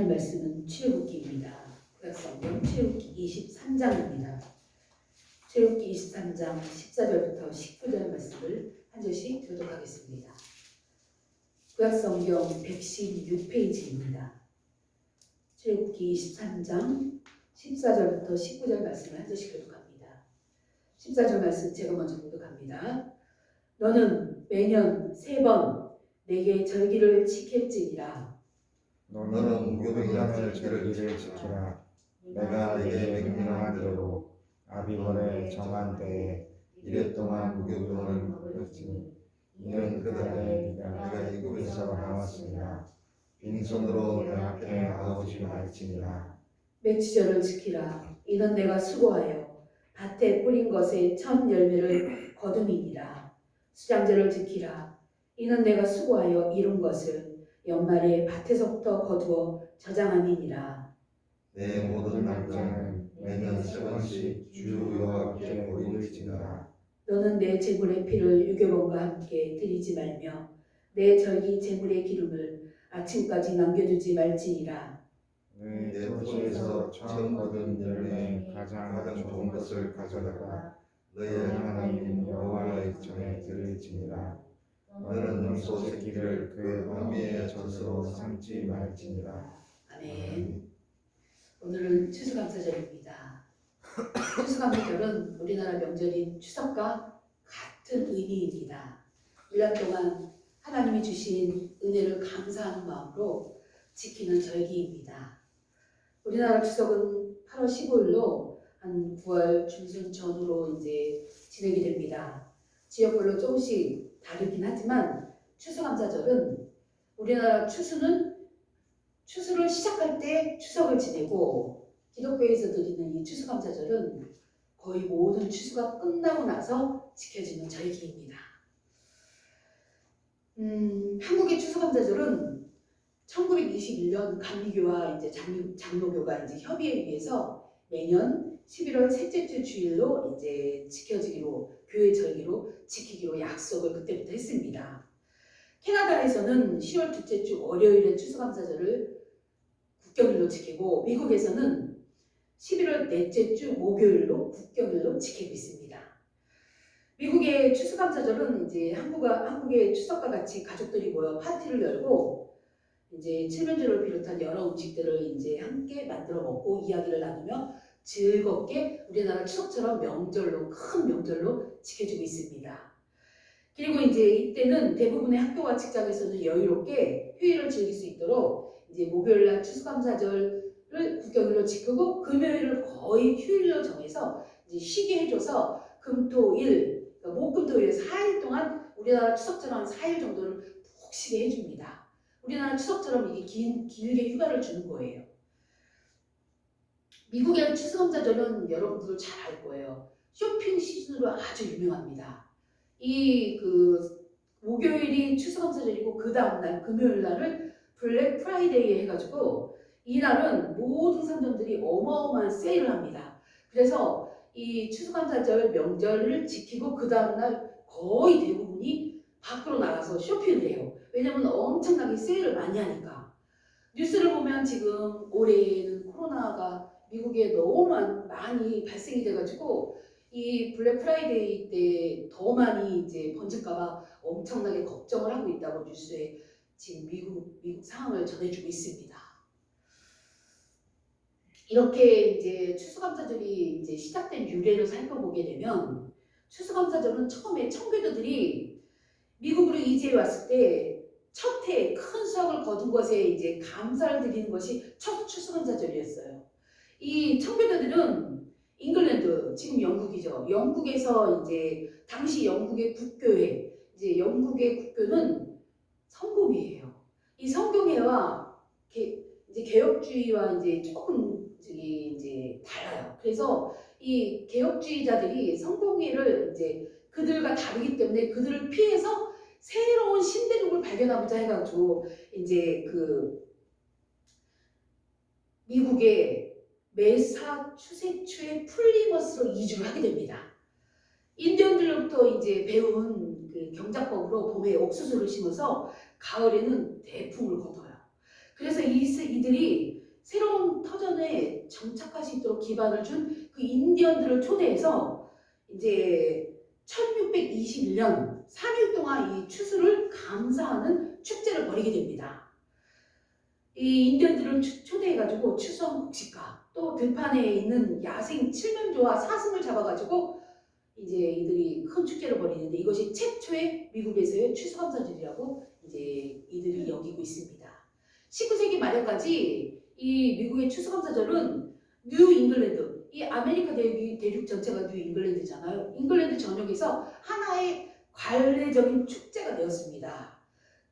하나님 말씀은 출애굽기입니다. 구약성경 출애굽기 23장입니다. 출애굽기 23장 14절부터 19절 말씀을 한 절씩 교독하겠습니다. 구약성경 116페이지입니다. 출애굽기 23장 14절부터 19절 말씀을 한 절씩 교독합니다. 14절 말씀 제가 먼저 교독합니다. 너는 매년 3번 내게 절기를 지킬지니라. 너는 무교병장의 절기를 지키라. 내가 네게 명령한 대로 아비월에 정한 때에 이래 동안 무교병을 먹었으니 이는 그 달에 네가 애굽에서 나왔으니라. 빈손으로 내 앞에 나오지 말지니라. 맺지절을 지키라. 이는 내가 수고하여 밭에 뿌린 것의 첫 열매를 거둠이니라. 수장절을 지키라. 이는 내가 수고하여 이룬 것을 연말에 밭에서부터 거두어 저장함이니라. 내 모든 날짜는 매년 3번씩 주 여호와께 올릴지니라. 너는 내 제물의 피를 유교번과 함께 드리지 말며 내 절기 제물의 기름을 아침까지 남겨두지 말지니라. 내 토지에서 처음 거둔 열매의 가장 좋은 것을 가져다가 너의 하나님 여호와의 전에 드릴지니라. 너는 염소 새끼를 그 어미의 젖으로 삼지 말지니라. 아멘. 오늘은 추수감사절입니다. 추수감사절은 우리나라 명절인 추석과 같은 의미입니다. 1년 동안 하나님이 주신 은혜를 감사하는 마음으로 지키는 절기입니다. 우리나라 추석은 8월 15일로 한 9월 중순 전후로 이제 진행이 됩니다. 지역별로 조금씩 다르긴 하지만 추수감사절은 우리나라 추수를 시작할 때 추석을 지내고 기독교에서 드리는 이 추수감사절은 거의 모든 추수가 끝나고 나서 지켜지는 절기입니다. 한국의 추수감사절은 1921년 감리교와 이제 장로교가 이제 협의에 의해서 매년 11월 셋째 주 주일로 이제 교회 절기로 지키기로 약속을 그때부터 했습니다. 캐나다에서는 10월 둘째 주 월요일에 추수감사절을 국경일로 지키고 미국에서는 11월 넷째 주 목요일로 국경일로 지키고 있습니다. 미국의 추수감사절은 이제 한국의 추석과 같이 가족들이 모여 파티를 열고 이제 칠면조를 비롯한 여러 음식들을 이제 함께 만들어 먹고 이야기를 나누며 즐겁게 우리나라 추석처럼 큰 명절로 지켜주고 있습니다. 그리고 이제 이때는 대부분의 학교와 직장에서는 여유롭게 휴일을 즐길 수 있도록 이제 목요일날 추수감사절을 국경일로 지키고 금요일을 거의 휴일로 정해서 이제 쉬게 해줘서 금토일, 그러니까 목금토일 4일 동안 우리나라 추석처럼 4일 정도를 푹 쉬게 해줍니다. 우리나라 추석처럼 이게 길게 휴가를 주는 거예요. 미국의 추수감사절은 여러분들 잘 알 거예요. 쇼핑 시즌으로 아주 유명합니다. 목요일이 추수감사절이고 그 다음날 금요일날을 블랙 프라이데이 해가지고 이날은 모든 상점들이 어마어마한 세일을 합니다. 그래서 이 추수감사절 명절을 지키고 그 다음날 거의 대부분이 밖으로 나가서 쇼핑을 해요. 왜냐면 엄청나게 세일을 많이 하니까. 뉴스를 보면 지금 올해는 코로나가 미국에 너무 많이 발생이 돼가지고 이 블랙 프라이데이 때 더 많이 이제 번질까봐 엄청나게 걱정을 하고 있다고 뉴스에 지금 미국 상황을 전해주고 있습니다. 이렇게 이제 추수감사절이 이제 시작된 유래를 살펴보게 되면 추수감사절은 처음에 청교도들이 미국으로 이주해 왔을 때 첫 해 큰 수확을 거둔 것에 이제 감사를 드리는 것이 첫 추수감사절이었어요. 이 청교도들은 잉글랜드, 지금 영국이죠. 영국에서 이제 당시 영국의 국교회, 이제 영국의 국교는 성공회예요. 이 성공회와 이제 개혁주의와 이제 조금 이제 달라요. 그래서 이 개혁주의자들이 성공회를 이제 그들과 다르기 때문에 그들을 피해서 새로운 신대륙을 발견하고자 해가지고 이제 미국의 매사추세츠의 플리머스로 이주를 하게 됩니다. 인디언들로부터 이제 배운 그 경작법으로 봄에 옥수수를 심어서 가을에는 대풍을 거둬요. 그래서 이들이 새로운 터전에 정착할 수 있도록 기반을 준 그 인디언들을 초대해서 이제 1621년 3일 동안 이 추수를 감사하는 축제를 벌이게 됩니다. 이 인디언들을 초대해가지고 추수한 곡식과 또 들판에 있는 야생 칠면조와 사슴을 잡아가지고 이제 이들이 큰 축제를 벌이는데 이것이 최초의 미국에서의 추수감사절이라고 이제 이들이 여기고 있습니다. 19세기 말에까지 이 미국의 추수감사절은 뉴 잉글랜드, 이 아메리카 대륙 전체가 뉴 잉글랜드잖아요. 잉글랜드 전역에서 하나의 관례적인 축제가 되었습니다.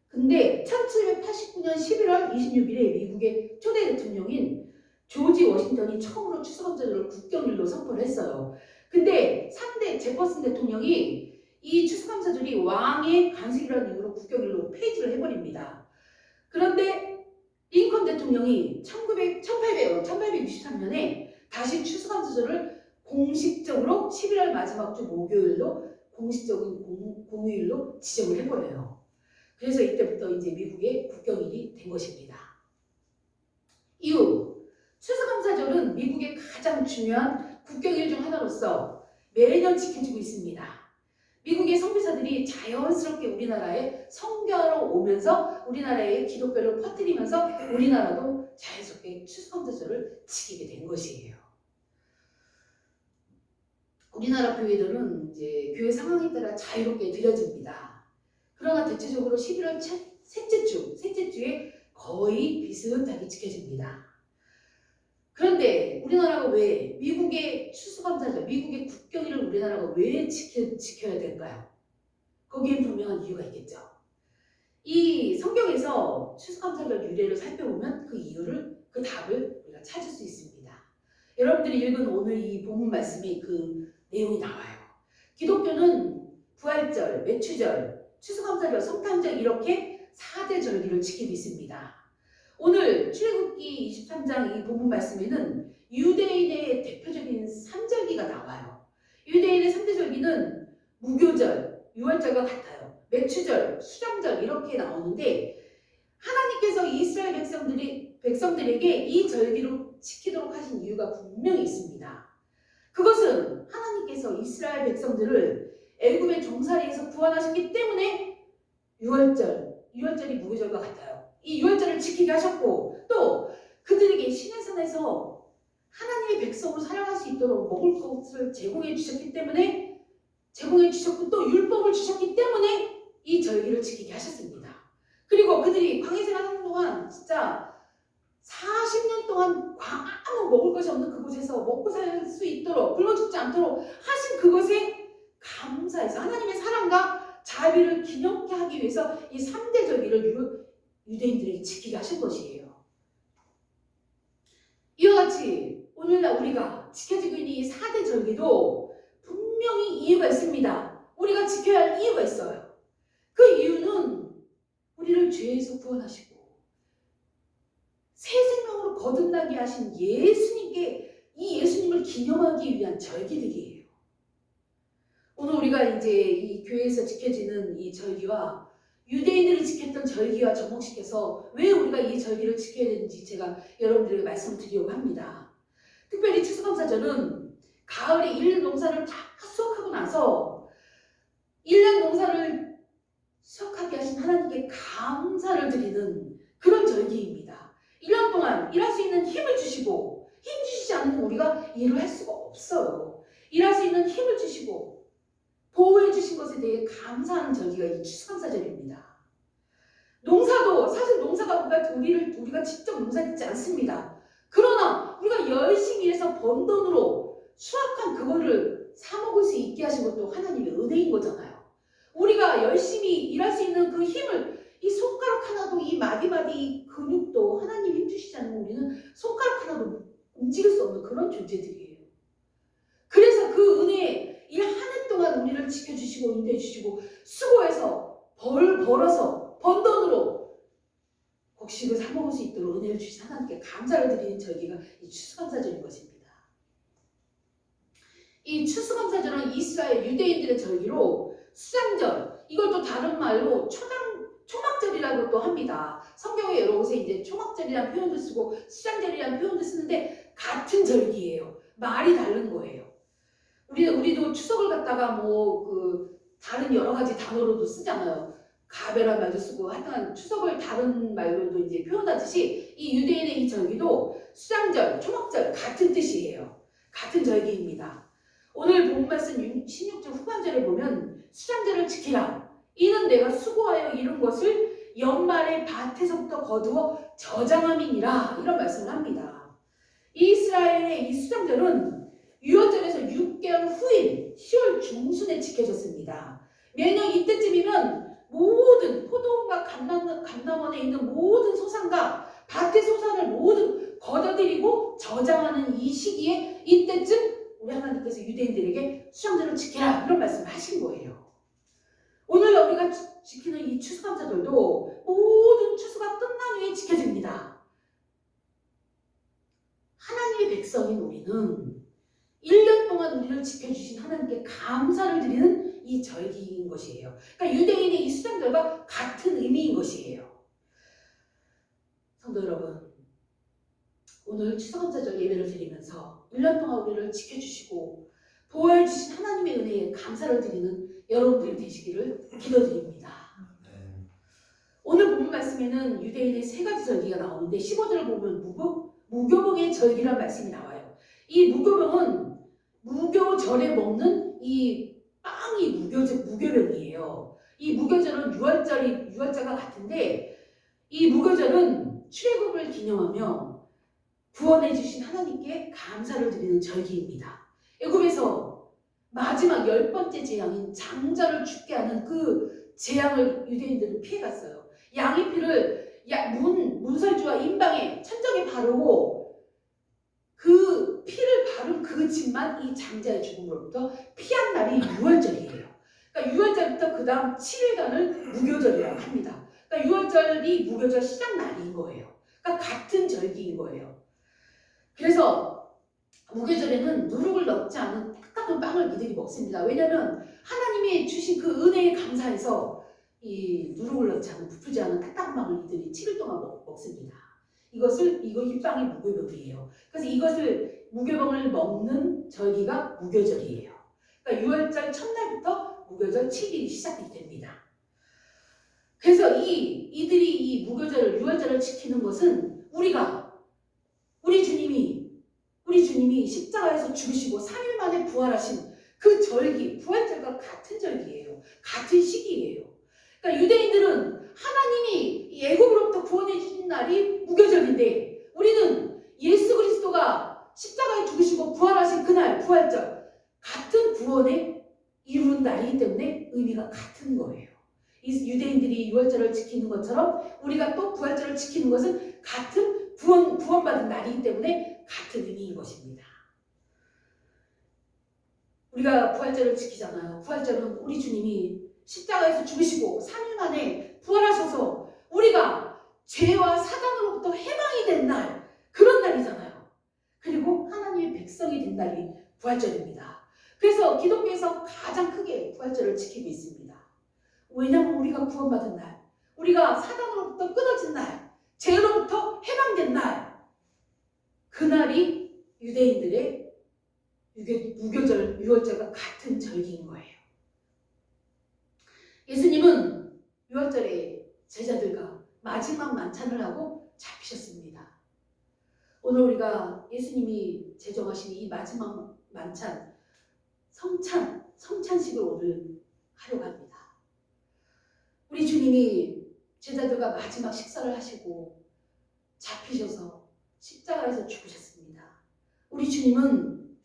근데 1789년 11월 26일에 미국의 초대 대통령인 조지 워싱턴이 처음으로 추수감사절을 국경일로 선포를 했어요. 근데 3대 제퍼슨 대통령이 이 추수감사절이 왕의 간식이라는 이유로 국경일로 폐지를 해버립니다. 그런데 링컨 대통령이 1863년에 다시 추수감사절을 공식적으로 11월 마지막 주 목요일로 공식적인 공휴일로 지정을 해버려요. 그래서 이때부터 이제 미국의 국경일이 된 것입니다. 이후 추수감사절은 미국의 가장 중요한 국경일 중 하나로서 매년 지켜지고 있습니다. 미국의 선교사들이 자연스럽게 우리나라에 선교하러 오면서 우리나라의 기독교를 퍼뜨리면서 우리나라도 자연스럽게 추수감사절을 지키게 된 것이에요. 우리나라 교회들은 이제 교회 상황에 따라 자유롭게 드려집니다. 그러나 대체적으로 11월 셋째 주에 거의 비슷하게 지켜집니다. 그런데 우리나라가 왜 미국의 추수감사절, 미국의 국경일을 우리나라가 왜 지켜야 될까요? 거기엔 분명한 이유가 있겠죠. 이 성경에서 추수감사절 유래를 살펴보면 그 답을 우리가 찾을 수 있습니다. 여러분들이 읽은 오늘 이 본문 말씀이 그 내용이 나와요. 기독교는 부활절, 매추절, 추수감사절, 성탄절 이렇게 4대 절기를 지키고 있습니다. 오늘 출애굽기 23장 이 본문 말씀에는 유대인의 대표적인 3절기가 나와요. 유대인의 3대 절기는 무교절, 유월절과 같아요. 매추절, 수장절 이렇게 나오는데 하나님께서 이스라엘 백성들에게 이 절기로 지키도록 하신 이유가 분명히 있습니다. 그것은 하나님께서 이스라엘 백성들을 애굽의 종살이에서 구원하셨기 때문에 유월절이 무교절과 같아요. 이 유월절을 지키게 하셨고 또 그들에게 시내산에서 하나님의 백성으로 살아갈 수 있도록 먹을 것을 제공해 주셨기 때문에 제공해 주셨고 또 율법을 주셨기 때문에 이 절기를 지키게 하셨습니다. 그리고 그들이 광야 생활하는 동안 진짜 40년 동안 아무 먹을 것이 없는 그곳에서 먹고 살 수 있도록 굶어 죽지 않도록 하신 그것에 감사해서 하나님의 사랑과 자비를 기념케 하기 위해서 이 3대 절기를 유대인들에게 지키게 하신 것이에요. 이와 같이 오늘날 우리가 지켜지고 있는 이 4대 절기도 분명히 이유가 있습니다. 우리가 지켜야 할 이유가 있어요. 그 이유는 우리를 죄에서 구원하시고 새 생명으로 거듭나게 하신 예수님께 이 예수님을 기념하기 위한 절기들이에요. 오늘 우리가 이제 이 교회에서 지켜지는 이 절기와 유대인들이 지켰던 절기와 접목시켜서 왜 우리가 이 절기를 지켜야 되는지 제가 여러분들에게 말씀을 드리려고 합니다. 특별히 추수감사절은 가을에 1년 농사를 다 수확하고 나서 1년 농사를 수확하게 하신 하나님께 감사를 드리는 그런 절기입니다. 1년 동안 일할 수 있는 힘을 주시고 힘 주시지 않으면 우리가 일을 할 수가 없어요. 일할 수 있는 힘을 주시고 보호해 주신 것에 대해 감사하는 절기가 이 추수감사절입니다. 농사도 사실 농사가 우리가 직접 농사짓지 않습니다. 그러나 우리가 열심히 일해서 번 돈으로 수확한 그거를 사 먹을 수 있게 하신 것도 하나님의 은혜인 거잖아요. 우리가 열심히 일할 수 있는 그 힘을 이 손가락 하나도 이 마디마디 근육도 하나님 힘 주시지 않으면 우리는 손가락 하나도 움직일 수 없는 그런 존재들이에요. 그래서 그 은혜 일 한 해 동안 우리를 지켜주시고 인도해 주시고 수고해서 벌어서 번 돈으로 곡식을 사 먹을 수 있도록 은혜를 주신 하나님께 감사를 드리는 절기가 이 추수감사절인 것입니다. 이 추수감사절은 이스라엘 유대인들의 절기로 수장절, 이걸 또 다른 말로 초막절이라고 말도 합니다. 성경에 여러 곳에 이제 초막절이라는 표현도 쓰고 수장절이라는 표현도 쓰는데 같은 절기예요. 말이 다른 거예요. 우리도 추석을 갖다가 다른 여러 가지 단어로도 쓰잖아요. 가베란 말도 쓰고 하여튼 추석을 다른 말로도 이제 표현하듯이 이 유대인의 이 절기도 수장절, 초막절 같은 뜻이에요. 같은 절기입니다. 오늘 본 말씀 16절 후반절에 보면 수장절을 지키라. 이는 내가 수고하여 이룬 것을 연말에 밭에서부터 거두어 저장함이니라. 이런 말씀을 합니다. 이스라엘의 이 수장절은 유월절에서 6개월 후인 10월 중순에 지켜졌습니다. 매년 이때쯤이면 모든 포도원과 감람원에 있는 모든 소산과 밭의 소산을 모두 걷어들이고 저장하는 이 시기에 이때쯤 우리 하나님께서 유대인들에게 수장절을 지키라 이런 말씀을 하신 거예요. 오늘 우리가 지키는 이 추수감사절도 모든 추수가 끝난 후에 지켜집니다. 하나님의 백성인 우리는 1년 동안 우리를 지켜주신 하나님께 감사를 드리는 이 절기인 것이에요. 그러니까 유대인의 이 수장절과 같은 의미인 것이에요. 성도 여러분, 오늘 추수감사절 예배를 드리면서 1년 동안 우리를 지켜주시고 보호해 주신 하나님의 은혜에 감사를 드리는 여러분들이 되시기를 기도드립니다. 오늘 본문 말씀에는 유대인의 세 가지 절기가 나오는데 15절을 보면 무교병의 절기라는 말씀이 나와요. 이 무교병은 무교절에 먹는 이 빵이 무교병이에요. 이 무교절은 유월절과 같은데 이 무교절은 출애굽을 기념하며 구원해 주신 하나님께 감사를 드리는 절기입니다. 애굽에서 마지막 10번째 재앙인 장자를 죽게 하는 그 재앙을 유대인들은 피해갔어요. 양의 피를 문설주와 임방에 천정에 바르고 그 피를 바른 그 집만 이 장자의 죽음으로부터 피한 날이 유월절이에요. 그러니까 유월절부터 그 다음 7일간을 무교절이라고 합니다. 그러니까 유월절이 무교절 시작 날인 거예요. 그러니까 같은 절기인 거예요. 그래서 무교절에는 누룩을 넣지 않은 딱딱한 빵을 이들이 먹습니다. 왜냐하면 하나님이 주신 그 은혜에 감사해서 이 누룩을 넣지 않은 부풀지 않은 딱딱한 빵을 이들이 7일 동안 먹습니다. 이 빵이 무교병이에요. 그래서 이것을 무교병을 먹는 절기가 무교절이에요. 그러니까 6월절 첫날부터 무교절 7일이 시작이 됩니다. 그래서 이들이 이 무교절을 6월절을 지키는 것은 우리 주님이 십자가에서 죽으시고 3일 만에 부활하신 그 절기, 부활절과 같은 절기예요. 같은 시기예요. 그러니까 유대인들은 하나님이 애굽으로부터 구원해 주신 날이 무교절인데 우리는 예수 그리스도가 십자가에 죽으시고 부활하신 그날 부활절 같은 구원에 이룬 날이기 때문에 의미가 같은 거예요. 이 유대인들이 유월절을 지키는 것처럼 우리가 또 부활절을 지키는 것은 같은 구원받은 날이기 때문에 같은 의미인 것입니다. 우리가 부활절을 지키잖아요. 부활절은 우리 주님이 십자가에서 죽으시고 3일 만에 부활하셔서 우리가 죄와 사단으로부터 해방이 된 날, 그런 날이잖아요. 그리고 하나님의 백성이 된 날이 부활절입니다. 그래서 기독교에서 가장 크게 부활절을 지키고 있습니다. 왜냐하면 우리가 구원받은 날, 우리가 사단으로부터 끊어진 날, 죄로부터 해방된 날, 그날이 유대인들의 무교절, 유월절과 같은 절기인 거예요. 예수님은 유월절에 제자들과 마지막 만찬을 하고 잡히셨습니다. 오늘 우리가 예수님이 제정하신 이 마지막 만찬, 성찬식을 오늘 하려고 합니다. 우리 주님이 제자들과 마지막 식사를 하시고 잡히셔서 십자가에서 죽으셨습니다. 우리 주님은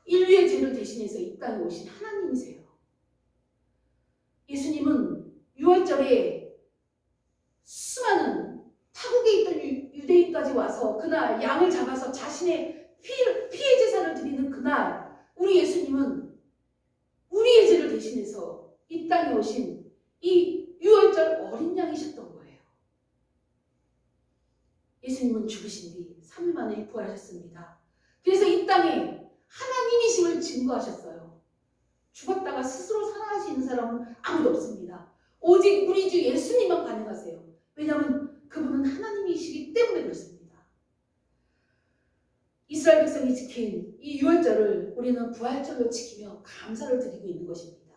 인류의 죄를 대신해서 이 땅에 오신 하나님이세요. 예수님은 유월절에 수많은 타국에 있던 유대인까지 와서 그날 양을 잡아서 자신의 피의 제사를 드리는 그날 우리 예수님은 우리의 죄를 대신해서 이 땅에 오신 이 유월절 어린 양이셨던 거예요. 예수님은 죽으신 뒤 3일 만에 부활하셨습니다. 그래서 이 땅에 하나님이심을 증거하셨어요. 죽었다가 스스로 살아날 수 있는 사람은 아무도 없습니다. 오직 우리 주 예수님만 가능하세요. 왜냐하면 그분은 하나님이시기 때문에 그렇습니다. 이스라엘 백성이 지킨 이 유월절을 우리는 부활절로 지키며 감사를 드리고 있는 것입니다.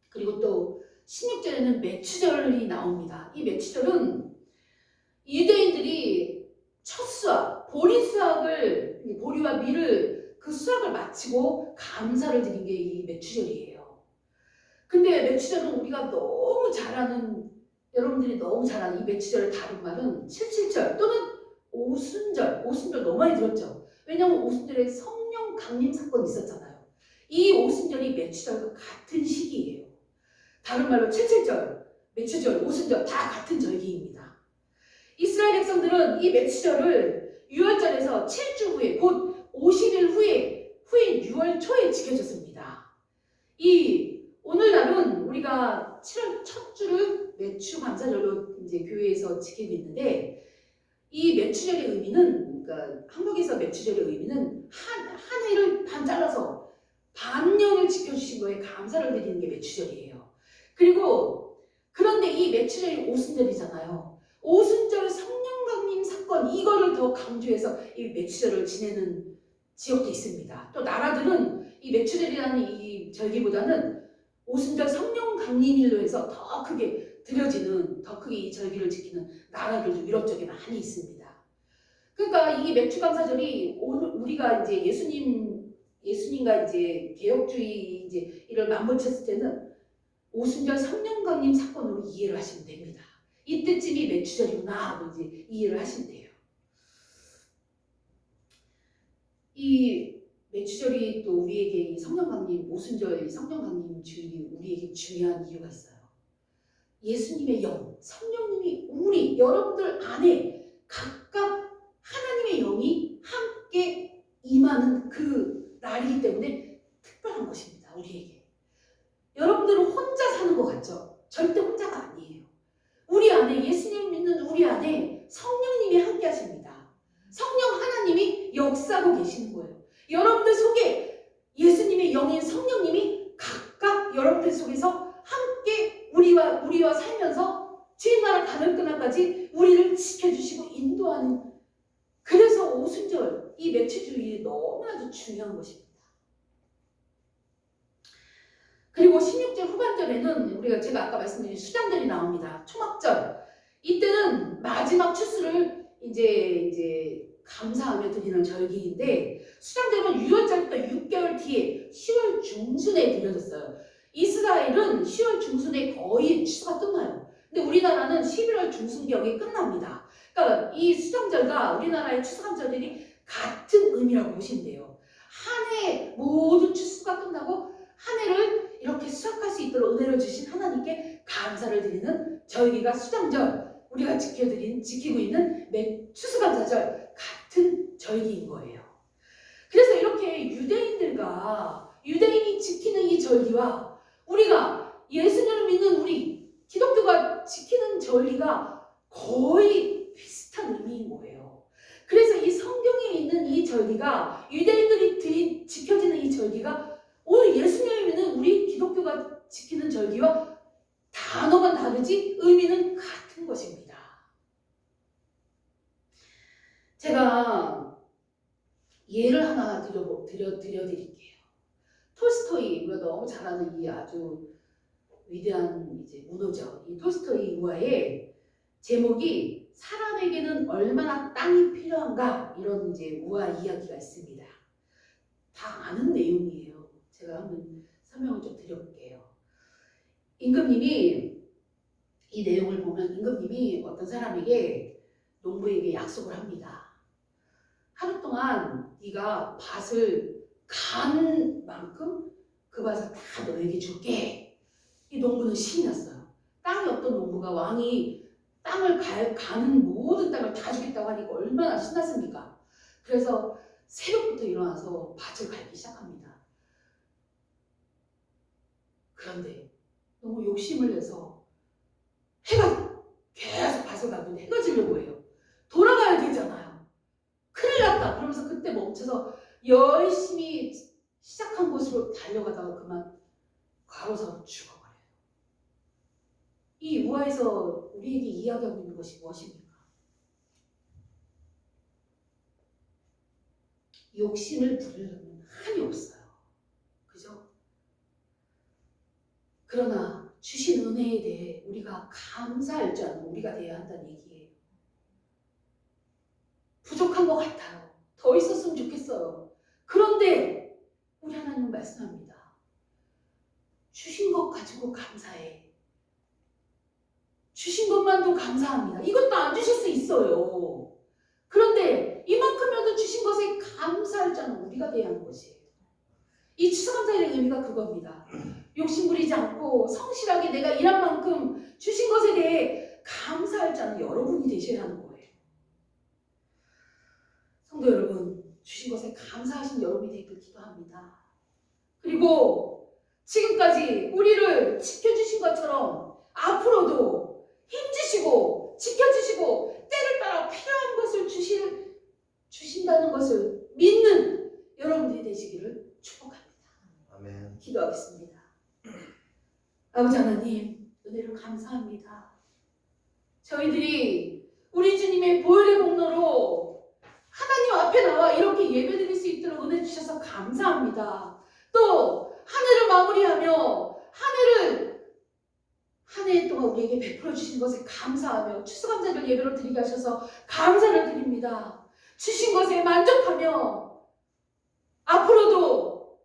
그리고 또 16절에는 매추절이 나옵니다. 이 매추절은 유대인들이 첫 수확, 보리와 밀을 그 수확을 마치고 감사를 드린 게 이 매추절이에요. 근데 매추절은 우리가 너무 잘 아는, 여러분들이 너무 잘 아는 이 매추절을 다룬 말은 77절 또는 오순절 너무 많이 들었죠. 왜냐하면 오순절에 성령 강림 사건이 있었잖아요. 이 오순절이 매추절과 같은 시기예요. 다른 말로 77절, 매추절, 오순절 다 같은 절기입니다. 이스라엘 백성들은 이 매추절을 유월절에서 7주 후에 곧 50일 후인 6월 초에 지켜졌습니다. 이 오늘날은 우리가 7월 첫 주를 매추 감사절로 이제 교회에서 지키고 있는데 이 매추절의 의미는, 그러니까 한국에서 매추절의 의미는 한 해를 반 잘라서 반년을 지켜주신 거에 감사를 드리는 게 매추절이에요. 그리고 그런데 이 매추절이 오순절이잖아요. 오순절 성령 강림 사건 이거를 더 강조해서 이 매추절을 지내는 지역도 있습니다. 또 나라들은 이 매추절이라는 이 절기보다는 오순절 성령 강림일로 해서 더 크게 더 크게 이 절기를 지키는 나라들도 유럽 쪽에 많이 있습니다. 그러니까 이 매추감사절이 오늘 우리가 이제 예수님과 이제 개혁주의 이제 이를 맞붙였을 때는 오순절 성령 강림 사건으로 이해를 하시면 됩니다. 이때쯤이 매추절이구나 하고 이제 이해를 하시면 돼요. 이 매추절이 또 우리에게 이 성령 강림, 오순절 성령 강림 주일이 우리에게 중요한 이유가 있어요. 예수님의 영, 성령님이 여러분들 안에 각각 하나님의 영이 함께 임하는 그 날이기 때문에 특별한 것입니다. 우리에게. 여러분들은 혼자 사는 것 같죠? 절대 혼자가 아니에요. 우리 안에, 예수님을 믿는 우리 안에 성령님이 함께 하십니다. 성령 하나님이 역사하고 계시는 거예요. 여러분들 속에 예수님의 영인 성령님이 각각 여러분들 속에서 함께 우리와 살면서 주의 나라 가는 그날까지 우리를 지켜주시고 인도하는, 그래서 오순절 이 매추주일이 너무나도 중요한 것입니다. 그리고 16절 후반절에는 제가 아까 말씀드린 수장절이 나옵니다. 초막절. 이때는 마지막 추수를 이제 감사하며 드리는 절기인데, 수장절은 6월절부터 6개월 뒤에 10월 중순에 드려졌어요. 이스라엘은 10월 중순에 거의 추수가 끝나요. 근데 우리나라는 11월 중순경에 끝납니다. 그러니까 이 수장절과 우리나라의 추수감절들이 같은 의미라고 보시면 돼요. 한 해 모든 추수가 끝나고 한 해를 이렇게 수확할 수 있도록 은혜를 주신 하나님께 감사를 드리는 절기가 수장절, 우리가 지키고 있는 추수감사절 같은 절기인 거예요. 그래서 이렇게 유대인이 지키는 이 절기와 우리가 예수님을 믿는 우리 기독교가 지키는 절기가 거의 비슷한 의미인 거예요. 그래서 이 성경에 있는 이 절기가, 유대인들이 지켜지는 이 절기가 오늘 예수님을 믿는 우리 기독교가 지키는 절기와 단어만 다르지 의미는 같은 것입니다. 제가 예를 하나 드려드릴게요. 톨스토이, 우리가 너무 잘 아는 이 아주 위대한 이제 문호죠. 이 톨스토이 우화의 제목이 사람에게는 얼마나 땅이 필요한가, 이런 이제 우화 이야기가 있습니다. 다 아는 내용이에요. 제가 한번 설명을 좀 드려볼게요. 임금님이, 이 내용을 보면 임금님이 어떤 사람에게, 농부에게 약속을 합니다. 하루 동안 네가 밭을 간 만큼 그 밭을 다 너에게 줄게. 이 농부는 신이 났어요. 땅이 없던 농부가 왕이 땅을 가는 모든 땅을 다 주겠다고 하니까 얼마나 신났습니까? 그래서 새벽부터 일어나서 밭을 갈기 시작합니다. 그런데 너무 욕심을 내서 해가 계속 밭을 가는데 해가 지려고 해요. 돌아가야 되잖아요. 큰일 났다. 그러면서 그때 멈춰서 열심히 시작한 곳으로 달려가다가 그만 과로사로 죽어버려요. 이 우화에서 우리에게 이야기하고 있는 것이 무엇입니까? 욕심을 부리려면 한이 없어요. 그죠? 그러나 주신 은혜에 대해 우리가 감사할 줄 아는 우리가 되어야 한다는 얘기예요. 부족한 것 같아요. 더 있었으면 좋겠어요. 그런데 우리 하나님은 말씀합니다. 주신 것 가지고 감사해. 주신 것만도 감사합니다. 이것도 안 주실 수 있어요. 그런데 이만큼이라도 주신 것에 감사할 자는 우리가 돼야 하는 것이에요. 이 추수감사의 의미가 그겁니다. 욕심 부리지 않고 성실하게 내가 일한 만큼 주신 것에 대해 감사할 자는 여러분이 되셔야 하는 거예요. 성도 여러분, 주신 것에 감사하신 여러분이 되길 기도합니다. 그리고 지금까지 우리를 지켜주신 것처럼 앞으로도 힘주시고 지켜주시고 때를 따라 필요한 것을 주신다는 것을 믿는 여러분들이 되시기를 축복합니다. 아멘. 기도하겠습니다. 아버지 하나님, 은혜를 감사합니다. 저희들이 우리 주님의 보혈의 공로로 하나님 앞에 나와 이렇게 예배드릴 수 있도록 은혜 주셔서 감사합니다. 또 한 해를 마무리하며 한 해 동안 우리에게 베풀어 주신 것에 감사하며 추수감사절 예배로 드리게 하셔서 감사를 드립니다. 주신 것에 만족하며 앞으로도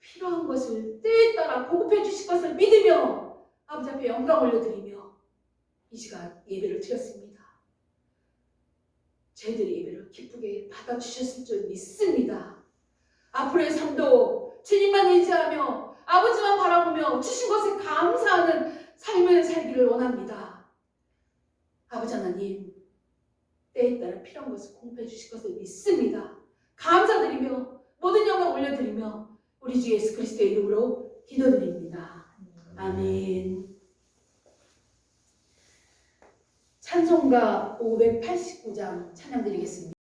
필요한 것을 때에 따라 공급해 주실 것을 믿으며 아버지 앞에 영광 올려드리며 이 시간 예배를 드렸습니다. 저희들의 예배를 기쁘게 받아주셨을 줄 믿습니다. 앞으로의 삶도 주님만 의지하며 아버지만 바라보며 주신 것에 감사하는 삶을 살기를 원합니다. 아버지 하나님, 때에 따라 필요한 것을 공급해 주실 것을 믿습니다. 감사드리며 모든 영광 올려드리며 우리 주 예수 그리스도의 이름으로 기도드립니다. 아멘. 찬송가 589장 찬양 드리겠습니다.